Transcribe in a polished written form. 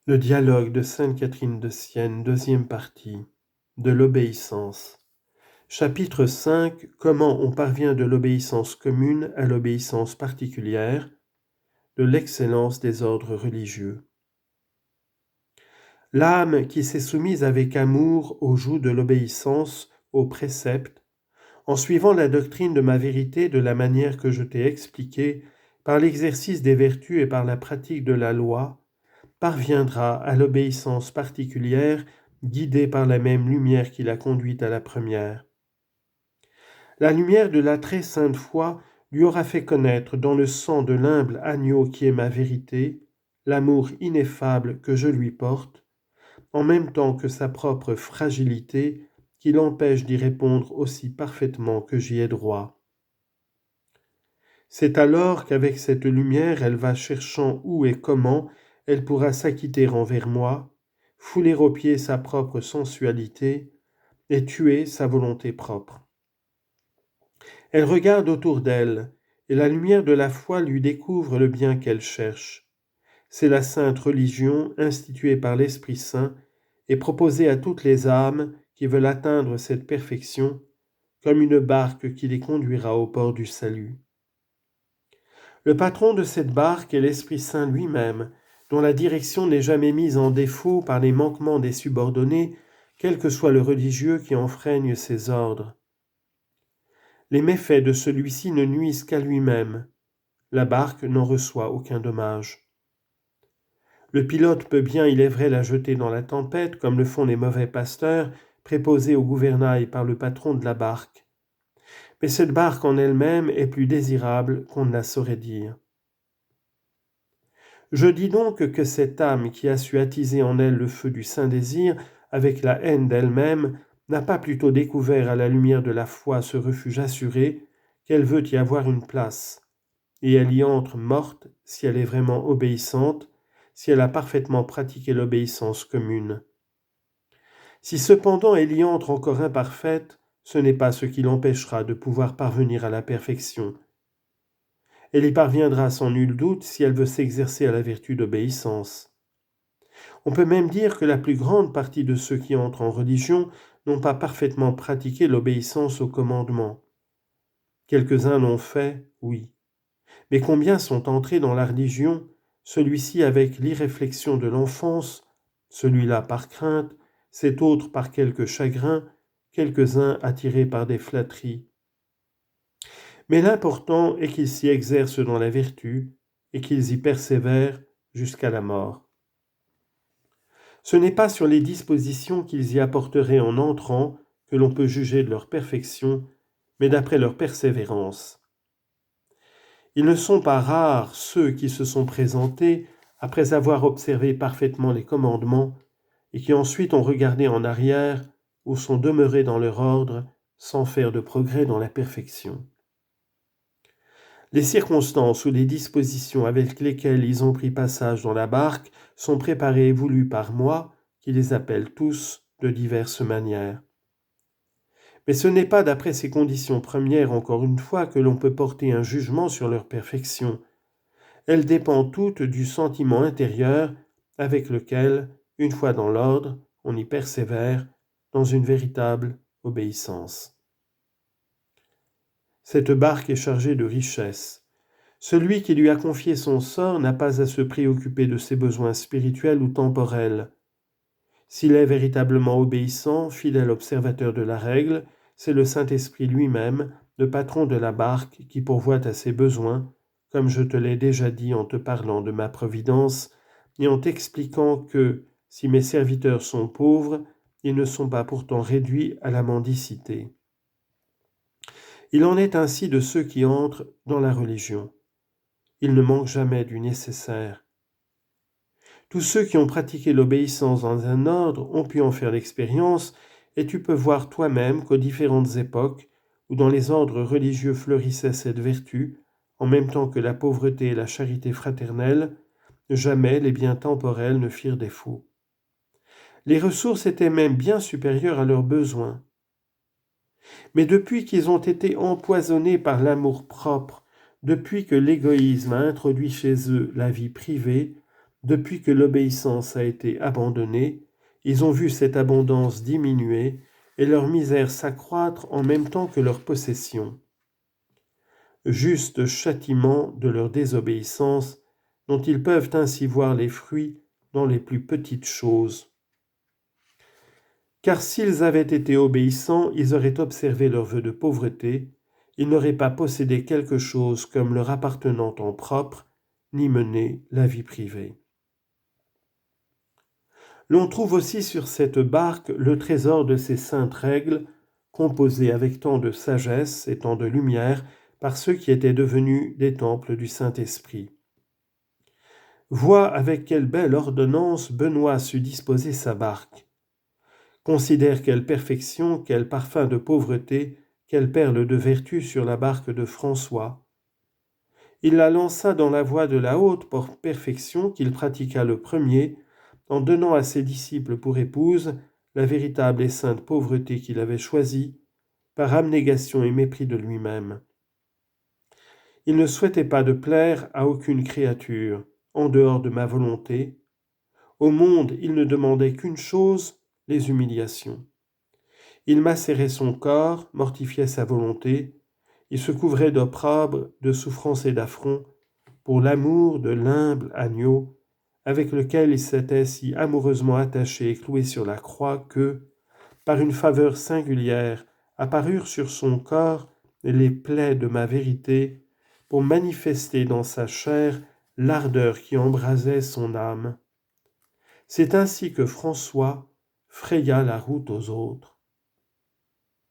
Le dialogue de sainte Catherine de Sienne, deuxième partie, de l'obéissance. Chapitre 5. Comment on parvient de l'obéissance commune à l'obéissance particulière, de l'excellence des ordres religieux. L'âme qui s'est soumise avec amour au joug de l'obéissance aux préceptes, en suivant la doctrine de ma vérité de la manière que je t'ai expliquée, par l'exercice des vertus et par la pratique de la loi, parviendra à l'obéissance particulière, guidée par la même lumière qui l'a conduite à la première. La lumière de la très sainte foi lui aura fait connaître dans le sang de l'humble agneau qui est ma vérité, l'amour ineffable que je lui porte, en même temps que sa propre fragilité qui l'empêche d'y répondre aussi parfaitement que j'y ai droit. C'est alors qu'avec cette lumière elle va cherchant où et comment elle pourra s'acquitter envers moi, fouler aux pieds sa propre sensualité et tuer sa volonté propre. Elle regarde autour d'elle, et la lumière de la foi lui découvre le bien qu'elle cherche. C'est la sainte religion instituée par l'Esprit Saint et proposée à toutes les âmes qui veulent atteindre cette perfection, comme une barque qui les conduira au port du salut. Le patron de cette barque est l'Esprit Saint lui-même, dont la direction n'est jamais mise en défaut par les manquements des subordonnés, quel que soit le religieux qui enfreigne ses ordres. Les méfaits de celui-ci ne nuisent qu'à lui-même. La barque n'en reçoit aucun dommage. Le pilote peut bien, il est vrai, la jeter dans la tempête, comme le font les mauvais pasteurs, préposés au gouvernail par le patron de la barque. Mais cette barque en elle-même est plus désirable qu'on ne la saurait dire. Je dis donc que cette âme qui a su attiser en elle le feu du saint désir avec la haine d'elle-même n'a pas plutôt découvert à la lumière de la foi ce refuge assuré qu'elle veut y avoir une place, et elle y entre morte si elle est vraiment obéissante, si elle a parfaitement pratiqué l'obéissance commune. Si cependant elle y entre encore imparfaite, ce n'est pas ce qui l'empêchera de pouvoir parvenir à la perfection. Elle y parviendra sans nul doute si elle veut s'exercer à la vertu d'obéissance. On peut même dire que la plus grande partie de ceux qui entrent en religion n'ont pas parfaitement pratiqué l'obéissance aux commandements. Quelques-uns l'ont fait, oui. Mais combien sont entrés dans la religion, celui-ci avec l'irréflexion de l'enfance, celui-là par crainte, cet autre par quelque chagrin, quelques-uns attirés par des flatteries. Mais l'important est qu'ils s'y exercent dans la vertu et qu'ils y persévèrent jusqu'à la mort. Ce n'est pas sur les dispositions qu'ils y apporteraient en entrant que l'on peut juger de leur perfection, mais d'après leur persévérance. Ils ne sont pas rares ceux qui se sont présentés après avoir observé parfaitement les commandements et qui ensuite ont regardé en arrière ou sont demeurés dans leur ordre sans faire de progrès dans la perfection. Les circonstances ou les dispositions avec lesquelles ils ont pris passage dans la barque sont préparées et voulues par moi, qui les appelle tous de diverses manières. Mais ce n'est pas d'après ces conditions premières, encore une fois, que l'on peut porter un jugement sur leur perfection. Elles dépendent toutes du sentiment intérieur avec lequel, une fois dans l'ordre, on y persévère dans une véritable obéissance. Cette barque est chargée de richesses. Celui qui lui a confié son sort n'a pas à se préoccuper de ses besoins spirituels ou temporels. S'il est véritablement obéissant, fidèle observateur de la règle, c'est le Saint-Esprit lui-même, le patron de la barque, qui pourvoit à ses besoins, comme je te l'ai déjà dit en te parlant de ma providence, et en t'expliquant que, si mes serviteurs sont pauvres, ils ne sont pas pourtant réduits à la mendicité. Il en est ainsi de ceux qui entrent dans la religion. Ils ne manquent jamais du nécessaire. Tous ceux qui ont pratiqué l'obéissance dans un ordre ont pu en faire l'expérience, et tu peux voir toi-même qu'aux différentes époques, où dans les ordres religieux fleurissait cette vertu, en même temps que la pauvreté et la charité fraternelle, jamais les biens temporels ne firent défaut. Les ressources étaient même bien supérieures à leurs besoins. Mais depuis qu'ils ont été empoisonnés par l'amour-propre, depuis que l'égoïsme a introduit chez eux la vie privée, Depuis que l'obéissance a été abandonnée, ils ont vu cette abondance diminuer et leur misère s'accroître en même temps que leur possession. Juste châtiment de leur désobéissance, dont ils peuvent ainsi voir les fruits dans les plus petites choses. Car s'ils avaient été obéissants, ils auraient observé leur vœu de pauvreté, ils n'auraient pas possédé quelque chose comme leur appartenant en propre, ni mené la vie privée. L'on trouve aussi sur cette barque le trésor de ces saintes règles, composées avec tant de sagesse et tant de lumière par ceux qui étaient devenus des temples du Saint-Esprit. Vois avec quelle belle ordonnance Benoît sut disposer sa barque. Considère quelle perfection, quel parfum de pauvreté, quelle perle de vertu sur la barque de François. Il la lança dans la voie de la haute perfection qu'il pratiqua le premier, en donnant à ses disciples pour épouse la véritable et sainte pauvreté qu'il avait choisie, par abnégation et mépris de lui-même. Il ne souhaitait pas de plaire à aucune créature, en dehors de ma volonté. Au monde, il ne demandait qu'une chose, les humiliations. Il macérait son corps, mortifiait sa volonté, il se couvrait d'opprobre, de souffrance et d'affront, pour l'amour de l'humble agneau, avec lequel il s'était si amoureusement attaché et cloué sur la croix que, par une faveur singulière, apparurent sur son corps les plaies de ma vérité, pour manifester dans sa chair l'ardeur qui embrasait son âme. C'est ainsi que François fraya la route aux autres.